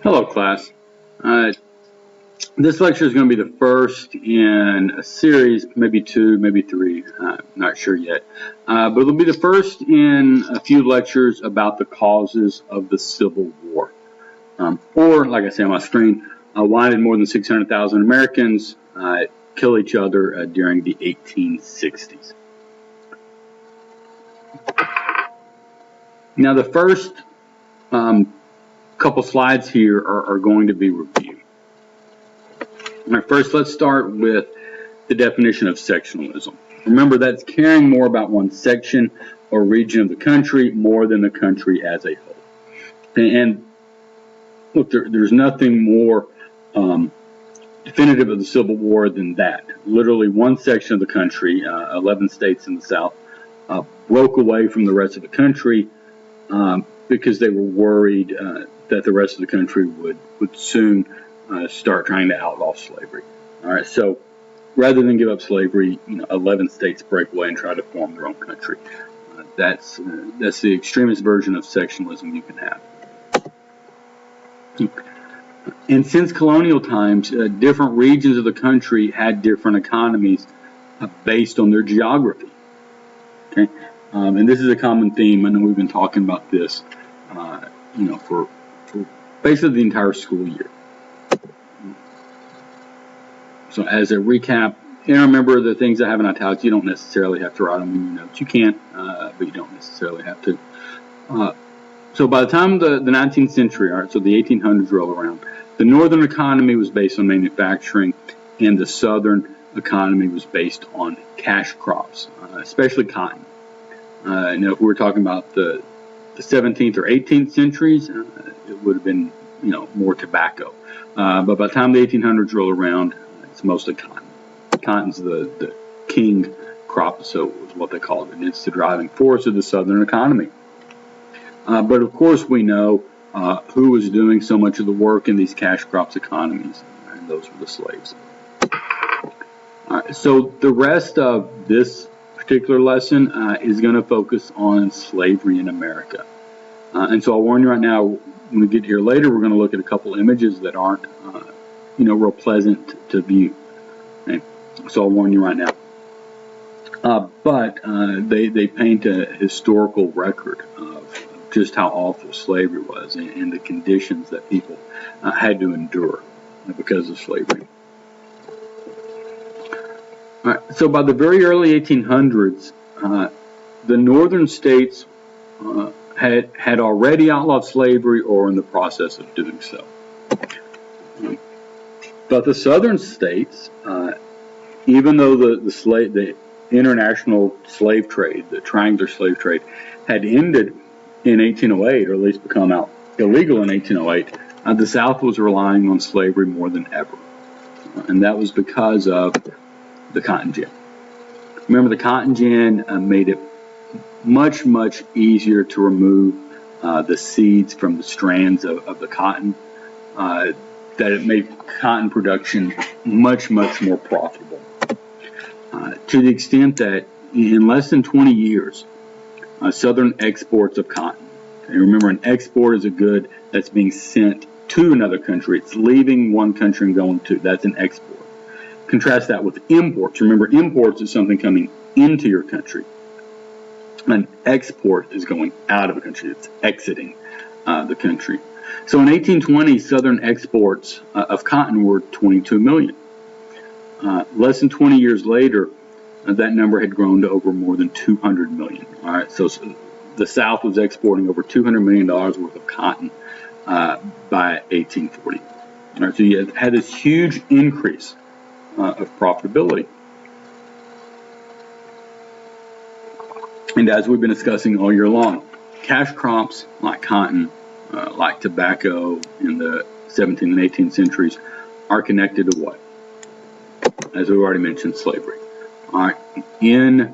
Hello, class. Uh, this lecture is going to be the first in a series, maybe two, maybe three, not sure yet. But it'll be the first in a few lectures about the causes of the Civil War. Or, like I say on my screen, why did more than 600,000 Americans kill each other during the 1860s? Now, the first couple slides here are going to be reviewed. All right, first, let's start with the definition of sectionalism. Remember, that's caring more about one section or region of the country more than the country as a whole. And look, there's nothing more definitive of the Civil War than that. Literally, one section of the country, 11 states in the South, broke away from the rest of the country because they were worried that the rest of the country would soon start trying to outlaw slavery. All right, so rather than give up slavery, 11 states break away and try to form their own country. That's the extremist version of sectionalism you can have. And since colonial times, different regions of the country had different economies based on their geography. Okay, and this is a common theme. I know we've been talking about this, for basically the entire school year. So as a recap, and remember the things I have in italics, you don't necessarily have to write them in your notes. You can, but you don't necessarily have to. So by the time the 19th century, all right, so the 1800s roll around, the northern economy was based on manufacturing, and the southern economy was based on cash crops, especially cotton. Now, if we were talking about the 17th or 18th centuries, it would have been, more tobacco. But by the time the 1800s roll around, it's mostly cotton. Cotton's the king crop, so is what they call it, and it's the driving force of the southern economy. But of course, we know who was doing so much of the work in these cash crops economies, and those were the slaves. All right, so the rest of this particular lesson is going to focus on slavery in America. And so I'll warn you right now, when we get here later, we're going to look at a couple images that aren't, real pleasant to view. Okay? So I'll warn you right now. But they paint a historical record of just how awful slavery was and the conditions that people had to endure because of slavery. All right, so by the very early 1800s, the northern states had already outlawed slavery or were in the process of doing so. But the southern states, even though the international slave trade, the triangular slave trade, had ended in 1808, or at least become out illegal in 1808, the South was relying on slavery more than ever. And that was because of the cotton gin. Remember, the cotton gin made it much, much easier to remove the seeds from the strands of the cotton, that it made cotton production much, much more profitable. To the extent that in less than 20 years, southern exports of cotton. And remember, an export is a good that's being sent to another country. It's leaving one country and going to, that's an export. Contrast that with imports. Remember, imports is something coming into your country. An export is going out of a country. It's exiting the country. So in 1820, southern exports of cotton were 22 million. Less than 20 years later, that number had grown to over more than 200 million. All right, so the South was exporting over $200 million worth of cotton by 1840. All right, so you had this huge increase of profitability. And as we've been discussing all year long, cash crops like cotton, like tobacco in the 17th and 18th centuries are connected to what? As we've already mentioned, slavery. All right, in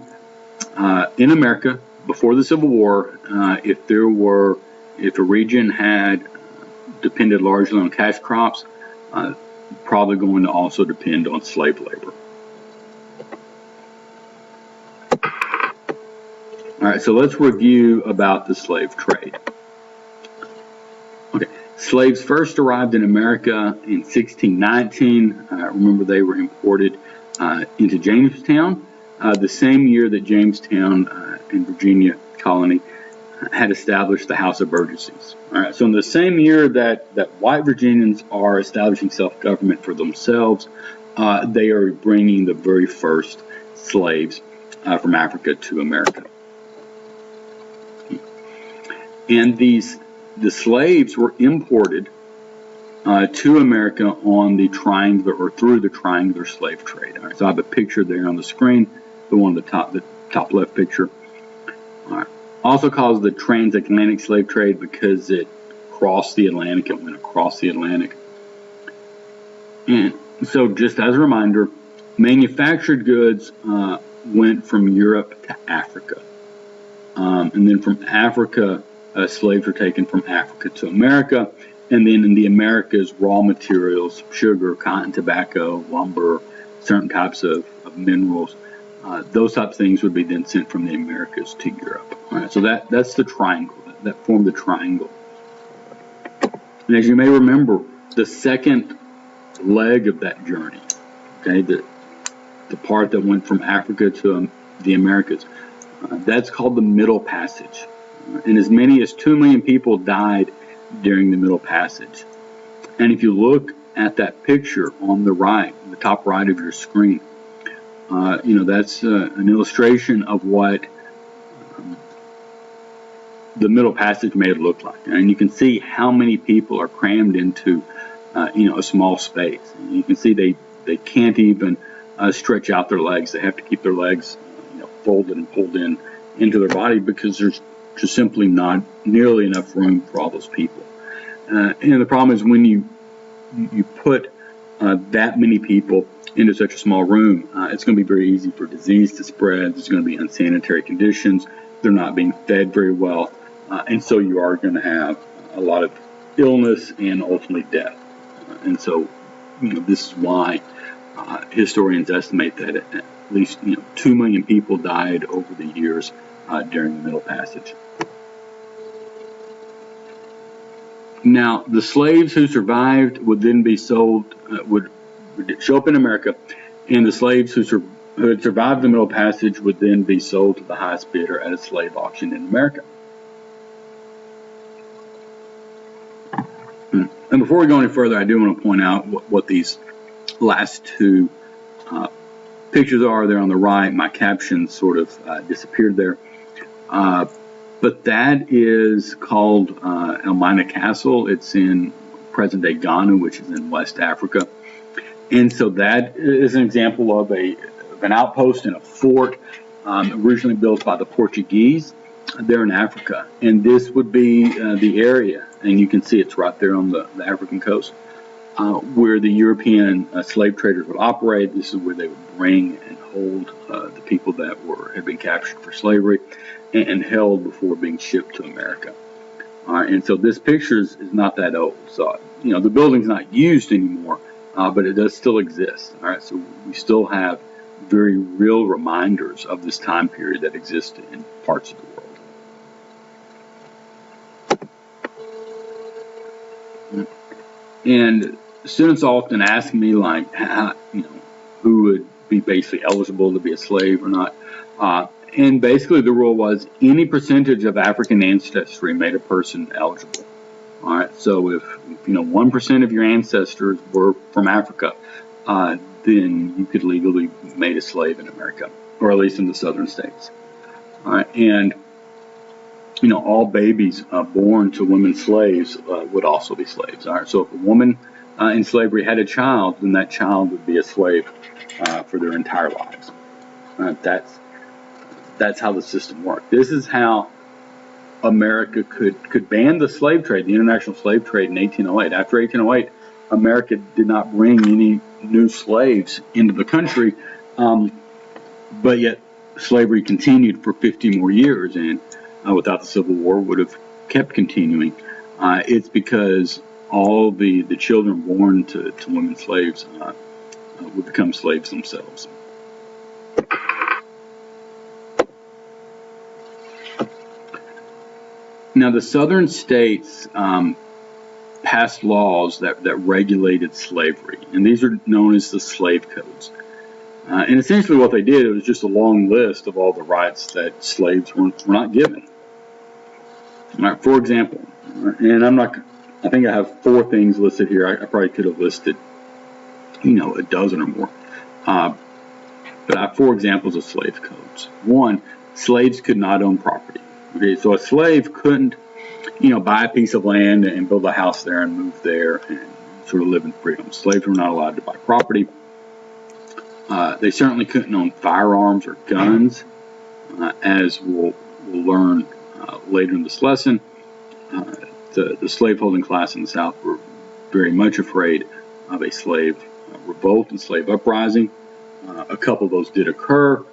America before the Civil War, if a region had depended largely on cash crops, probably going to also depend on slave labor. All right, so let's review about the slave trade. Okay, Slaves first arrived in America in 1619. Remember, they were imported into Jamestown the same year that Jamestown in Virginia colony had established the House of Burgesses. All right, so in the same year that white Virginians are establishing self-government for themselves, they are bringing the very first slaves from Africa to America. And the slaves were imported to America on the triangular or through the triangular slave trade. All right, so I have a picture there on the screen, the one on the top left picture. All right. Also called the transatlantic slave trade because it crossed the Atlantic. It went across the Atlantic. And so, just as a reminder, manufactured goods went from Europe to Africa, and then from Africa, slaves were taken from Africa to America. And then in the Americas, raw materials, sugar, cotton, tobacco, lumber, certain types of minerals, those types of things would be then sent from the Americas to Europe. All right, so that's the triangle. That formed the triangle. And as you may remember, the second leg of that journey, okay, the part that went from Africa to the Americas, that's called the Middle Passage. And as many as 2 million people died during the Middle Passage. And if you look at that picture on the right, the top right of your screen, that's an illustration of what the Middle Passage may have looked like. And you can see how many people are crammed into, a small space. And you can see they can't even stretch out their legs. They have to keep their legs, folded and pulled into their body because there's just simply not nearly enough room for all those people. And the problem is when you put that many people into such a small room, it's going to be very easy for disease to spread. There's going to be unsanitary conditions. They're not being fed very well. And so you are going to have a lot of illness and ultimately death. And so, this is why historians estimate that at least 2 million people died over the years during the Middle Passage. Now, the slaves who survived would then be sold, would show up in America, and the slaves who had survived the Middle Passage would then be sold to the highest bidder at a slave auction in America. And before we go any further, I do want to point out what these last two pictures are. There on the right. My caption sort of disappeared there. But that is called Elmina Castle. It's in present-day Ghana, which is in West Africa. And so that is an example of an outpost and a fort originally built by the Portuguese there in Africa. And this would be the area, and you can see it's right there on the African coast, where the European slave traders would operate. This is where they would bring and hold the people that had been captured for slavery and held before being shipped to America. And so this picture is not that old. So, the building's not used anymore, but it does still exist. All right, so we still have very real reminders of this time period that existed in parts of the world. And students often ask me, like, who would be basically eligible to be a slave or not. And basically the rule was any percentage of African ancestry made a person eligible. All right, so if 1% of your ancestors were from Africa, then you could legally be made a slave in America, or at least in the southern states. All right, and all babies born to women slaves would also be slaves. All right, so if a woman in slavery had a child, then that child would be a slave for their entire lives. That's how the system worked. This is how America could ban the slave trade, the international slave trade, in 1808. After 1808, America did not bring any new slaves into the country, but yet slavery continued for 50 more years, and without the Civil War would have kept continuing. It's because all the children born to women slaves would become slaves themselves. Now, the southern states passed laws that regulated slavery, and these are known as the slave codes. And essentially what they did, it was just a long list of all the rights that slaves were not given. All right, for example, and I think I have 4 things listed here. I probably could have listed, a dozen or more. But I have 4 examples of slave codes. 1, slaves could not own property. Okay, so a slave couldn't, buy a piece of land and build a house there and move there and sort of live in freedom. Slaves were not allowed to buy property. They certainly couldn't own firearms or guns, as we'll learn later in this lesson. The slaveholding class in the South were very much afraid of a slave revolt and slave uprising. A couple of those did occur,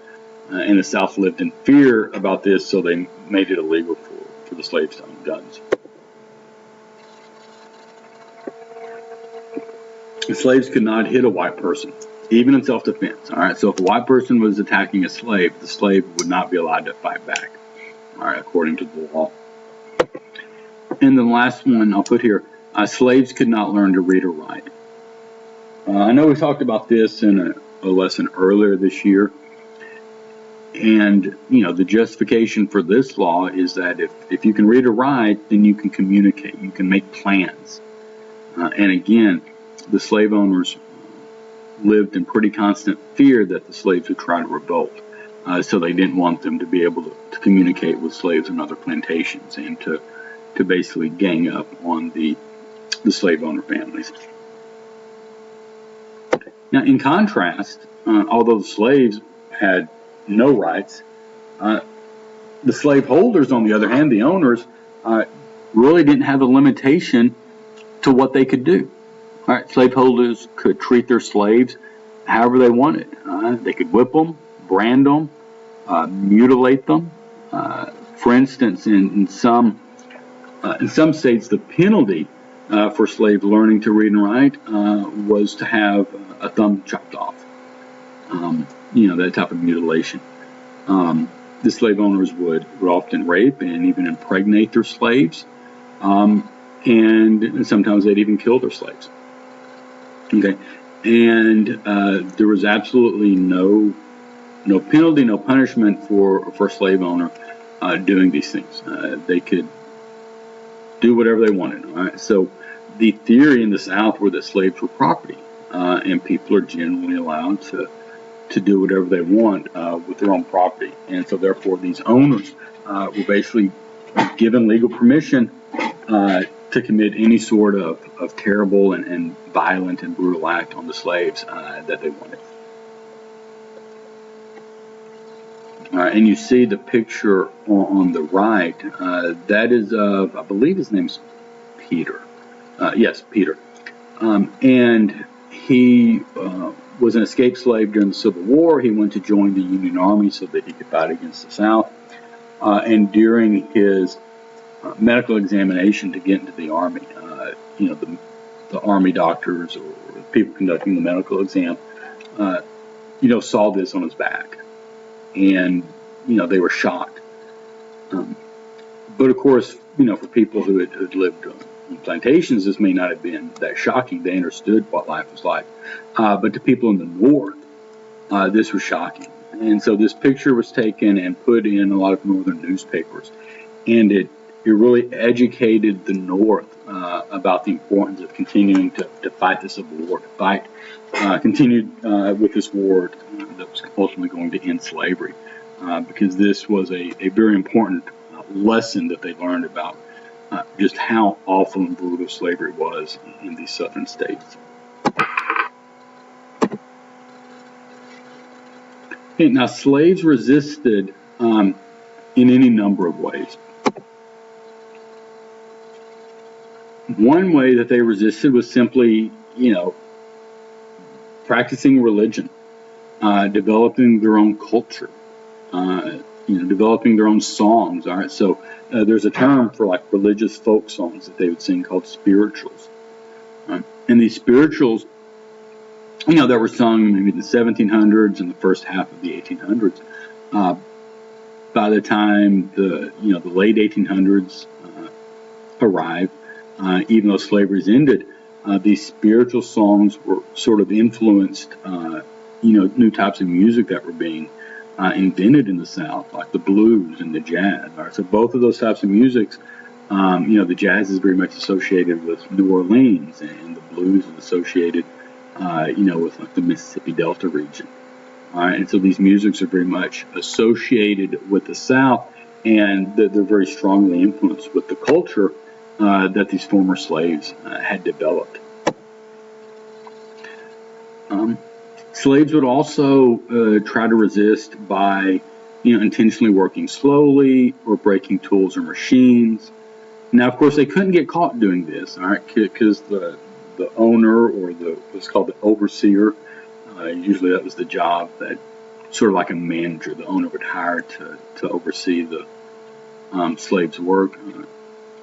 and the South lived in fear about this, so they made it illegal for the slaves to own guns. The slaves could not hit a white person, even in self-defense. All right, so if a white person was attacking a slave, the slave would not be allowed to fight back. All right, according to the law. And the last one I'll put here: slaves could not learn to read or write. I know we talked about this in a lesson earlier this year, and the justification for this law is that if you can read or write, then you can communicate, you can make plans. And again, the slave owners lived in pretty constant fear that the slaves would try to revolt, so they didn't want them to be able to communicate with slaves on other plantations and to basically gang up on the slave owner families. Now, in contrast, although the slaves had no rights, the slaveholders, on the other hand, the owners, really didn't have a limitation to what they could do. All right, slaveholders could treat their slaves however they wanted. They could whip them, brand them, mutilate them. For instance, in some states, the penalty for slaves learning to read and write was to have a thumb chopped off. That type of mutilation. The slave owners would often rape and even impregnate their slaves, and sometimes they'd even kill their slaves. Okay, and there was absolutely no penalty, no punishment for a slave owner doing these things. They could do whatever they wanted. All right, so the theory in the South were that slaves were property, and people are generally allowed to do whatever they want with their own property, and so therefore these owners were basically given legal permission to commit any sort of terrible and violent and brutal act on the slaves that they wanted. And you see the picture on the right. That is of, I believe his name's Peter. Yes, Peter. And he was an escaped slave during the Civil War. He went to join the Union Army so that he could fight against the South. And during his medical examination to get into the Army, the Army doctors or people conducting the medical exam, saw this on his back. And, they were shocked. But of course, for people who had lived on plantations, this may not have been that shocking. They understood what life was like. But to people in the North, this was shocking. And so this picture was taken and put in a lot of Northern newspapers. And it really educated the North about the importance of continuing to fight the Civil War, continued with this war that was ultimately going to end slavery, because this was a very important lesson that they learned about just how awful and brutal slavery was in these southern states. Okay, now slaves resisted in any number of ways. One way that they resisted was simply, practicing religion, developing their own culture, developing their own songs. All right, so there's a term for like religious folk songs that they would sing called spirituals, and these spirituals, that were sung maybe in the 1700s and the first half of the 1800s. By the time the late 1800s arrived, even though slavery's ended, these spiritual songs were sort of influenced, new types of music that were being invented in the South, like the blues and the jazz. All right, so both of those types of musics, the jazz is very much associated with New Orleans, and the blues is associated, with like the Mississippi Delta region. All right, and so these musics are very much associated with the South, and they're very strongly influenced with the culture that these former slaves had developed. Slaves would also try to resist by, intentionally working slowly or breaking tools or machines. Now, of course, they couldn't get caught doing this, all right, because the owner, or what's called the overseer, usually that was the job that, sort of like a manager, the owner would hire to oversee the slaves' work.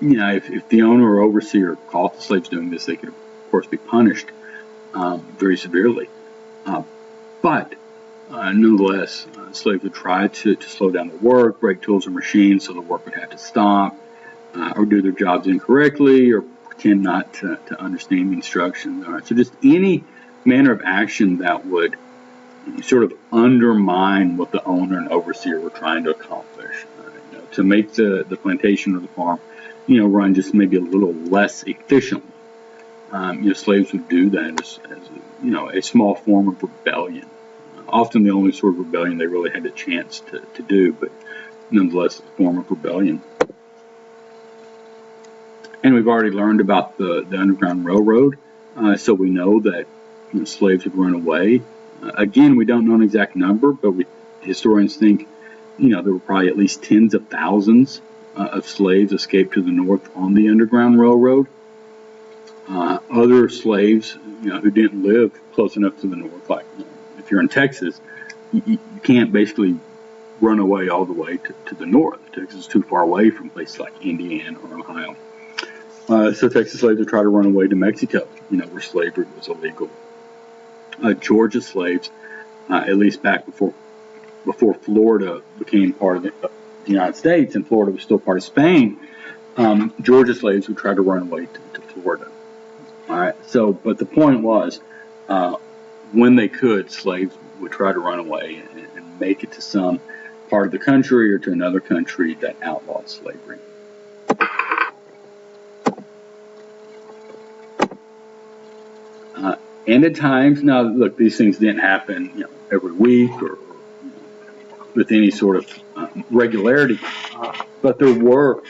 If the owner or overseer caught the slaves doing this, they could, of course, be punished very severely. But nonetheless, slaves would try to slow down the work, break tools or machines so the work would have to stop, or do their jobs incorrectly, or pretend not to understand the instructions. All right, so just any manner of action that would sort of undermine what the owner and overseer were trying to accomplish, to make the plantation or the farm, run just maybe a little less efficiently. Slaves would do that as a small form of rebellion. Often the only sort of rebellion they really had a chance to do, but nonetheless a form of rebellion. And we've already learned about the Underground Railroad, so we know that slaves would run away. Again, we don't know an exact number, but historians think there were probably at least tens of thousands of slaves escaped to the north on the Underground Railroad. Other slaves, who didn't live close enough to the north, like if you're in Texas, you can't basically run away all the way to the north. Texas is too far away from places like Indiana or Ohio. So Texas slaves would try to run away to Mexico, where slavery was illegal. Georgia slaves, at least back before Florida became part of the United States and Florida was still part of Spain, Georgia slaves would try to run away to Florida. All right. So, but the point was, when they could, slaves would try to run away and make it to some part of the country or to another country that outlawed slavery. And at times, now look, these things didn't happen, every week or with any sort of regularity, but there were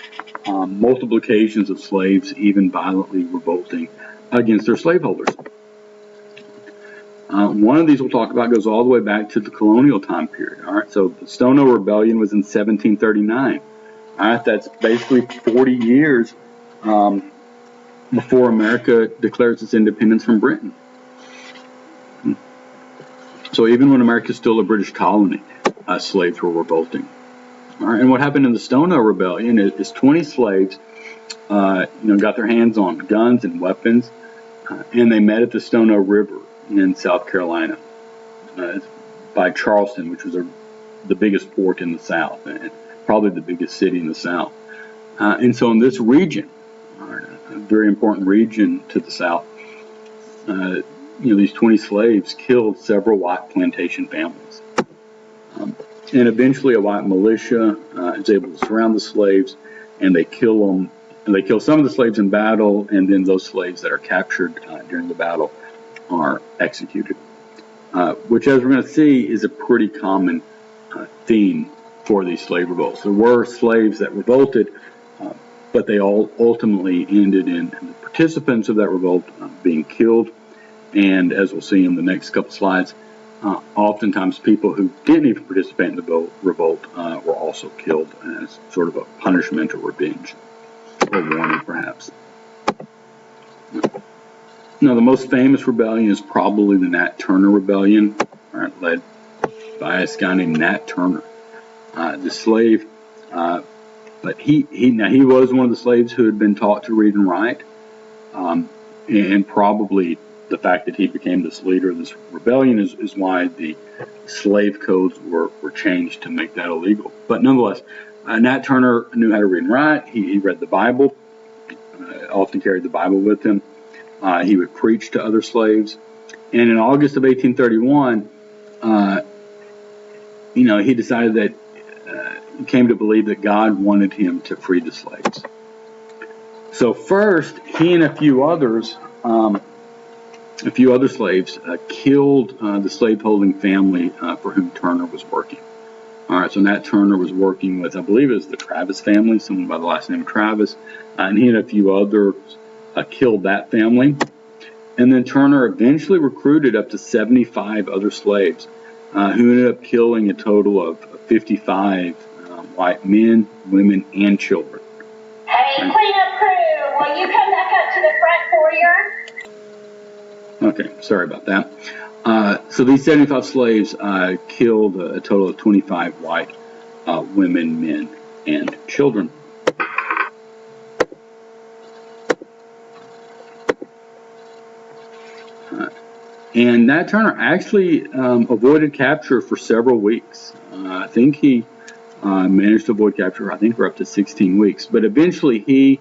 multiple occasions of slaves even violently revolting against their slaveholders. One of these we'll talk about goes all the way back to the colonial time period. All right, so the Stono Rebellion was in 1739. All right, that's basically 40 years before America declares its independence from Britain. So even when America is still a British colony, slaves were revolting. All right, and what happened in the Stono Rebellion is 20 slaves, got their hands on guns and weapons, and they met at the Stono River in South Carolina, by Charleston, which was the biggest port in the South and probably the biggest city in the South. And so in this region, a very important region to the South, these 20 slaves killed several white plantation families. And eventually a white militia is able to surround the slaves, and they kill them. And they kill some of the slaves in battle, and then those slaves that are captured during the battle are executed, which, as we're going to see, is a pretty common theme for these slave revolts. There were slaves that revolted, but they all ultimately ended in the participants of that revolt being killed. And as we'll see in the next couple slides, oftentimes people who didn't even participate in the revolt were also killed as sort of a punishment or revenge, or warning perhaps. Now, the most famous rebellion is probably the Nat Turner Rebellion, led by a guy named Nat Turner, the slave. But he was one of the slaves who had been taught to read and write, and probably the fact that he became this leader of this rebellion is why the slave codes were changed to make that illegal. But nonetheless, Nat Turner knew how to read and write. He read the Bible. often carried the Bible with him. He would preach to other slaves. And in August of 1831, he decided that he came to believe that God wanted him to free the slaves. So first, he and a few other slaves killed the slaveholding family for whom Turner was working. All right, so Nat Turner was working with, I believe it was the Travis family, someone by the last name of Travis, and he and a few others killed that family. And then Turner eventually recruited up to 75 other slaves, who ended up killing a total of 55 white men, women, and children. Hey, cleanup crew, will you come back up to the front foyer? Okay, sorry about that. So these 75 slaves killed a total of 25 white women, men, and children. And Nat Turner actually avoided capture for several weeks. I think he managed to avoid capture, I think, for up to 16 weeks. But eventually he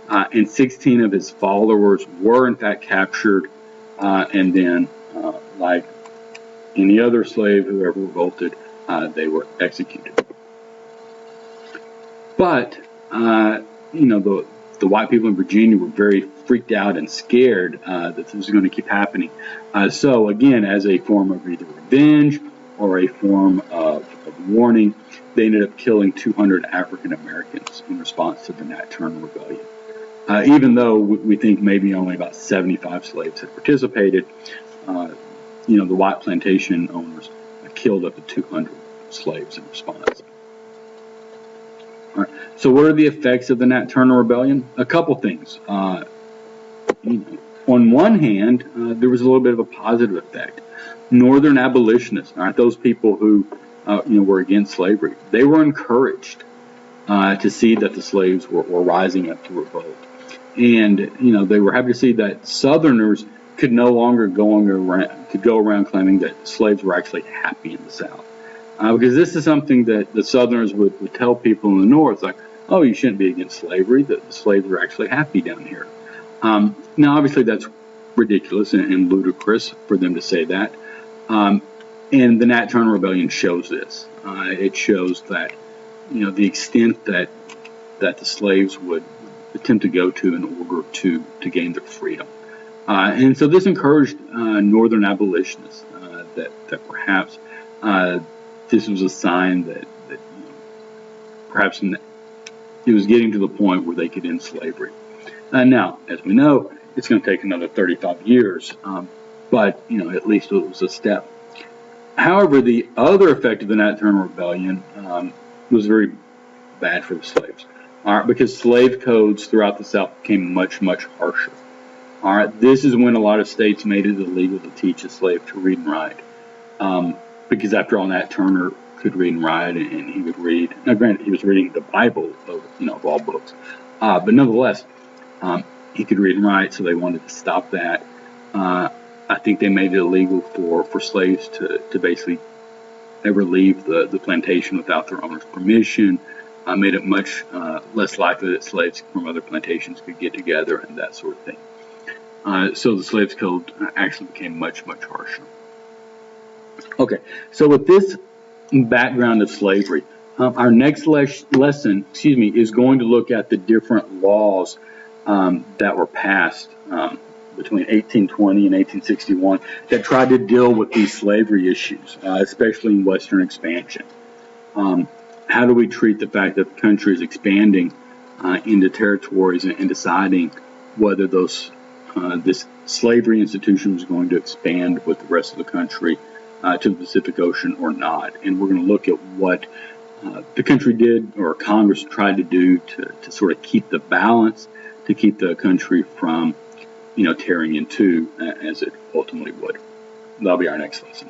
and 16 of his followers were in fact captured, and then, like any other slave who ever revolted, they were executed. But, the white people in Virginia were very freaked out and scared that this was going to keep happening. So again, as a form of either revenge or a form of warning, they ended up killing 200 African Americans in response to the Nat Turner Rebellion. Even though we think maybe only about 75 slaves had participated, the white plantation owners killed up to 200 slaves in response. All right. So what are the effects of the Nat Turner Rebellion? A couple things. On one hand, there was a little bit of a positive effect. Northern abolitionists, all right, those people who were against slavery, they were encouraged to see that the slaves were rising up to revolt. And they were happy to see that Southerners could no longer go around claiming that slaves were actually happy in the South. Because this is something that the Southerners would tell people in the North, like, oh, you shouldn't be against slavery, that the slaves are actually happy down here. Now, obviously, that's ridiculous and ludicrous for them to say that. And the Nat Turner Rebellion shows this. It shows that, the extent that the slaves would attempt to go to in order to gain their freedom. And so this encouraged Northern abolitionists that perhaps this was a sign that perhaps it was getting to the point where they could end slavery. Now, as we know, it's going to take another 35 years, but at least it was a step. However, the other effect of the Nat Turner Rebellion was very bad for the slaves. All right, because slave codes throughout the South became much, much harsher. All right, this is when a lot of states made it illegal to teach a slave to read and write. Because after all, Nat Turner could read and write, and he would read. Now, granted, he was reading the Bible of all books, but nonetheless, he could read and write. So they wanted to stop that. I think they made it illegal for slaves to basically ever leave the plantation without their owner's permission. Made it much less likely that slaves from other plantations could get together and that sort of thing. So the slaves code actually became much, much harsher. Okay, so with this background of slavery, our next lesson, is going to look at the different laws that were passed between 1820 and 1861 that tried to deal with these slavery issues, especially in Western expansion. How do we treat the fact that the country is expanding into territories and deciding whether this slavery institution was going to expand with the rest of the country to the Pacific Ocean or not? And we're going to look at what the country did, or Congress tried to do, to sort of keep the balance, to keep the country from tearing in two as it ultimately would. That'll be our next lesson.